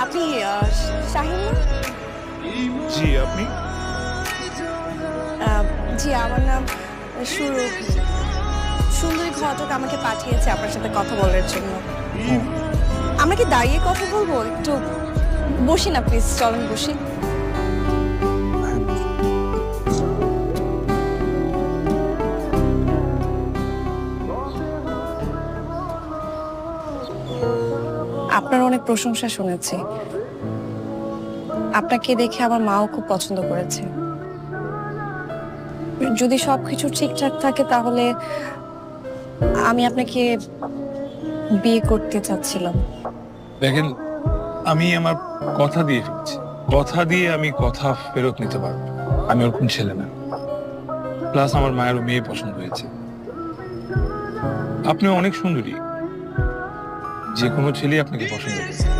আপনি শাহিন না? জি আপনি? জি আমার নাম সুরভি। সুন্দরী ঘটক আমাকে পাঠিয়েছে আপনার সাথে কথা বলার জন্য। আমরা কি দাঁড়িয়ে কথা বলবো? একটু বসি না প্লিজ, চলেন বসি। আপনার অনেক প্রশংসা শুনেছি। আপনাকে দেখে আমার মাও খুব পছন্দ করেছে। যদি সবকিছু ঠিকঠাক থাকে তাহলে আমি আপনাকে বিয়ে করতে চাচ্ছিলাম। দেখেন, আমি আমার কথা দিয়ে ফেলছি। কথা দিয়ে আমি কথা ফেরত নিতে পারবো। আমি ওরকম ছেলে না। প্লাস আমার মায়েরও মেয়ে পছন্দ হয়েছে। আপনি অনেক সুন্দরী, যে কোনো ছেলে আপনাকে পছন্দ করবে।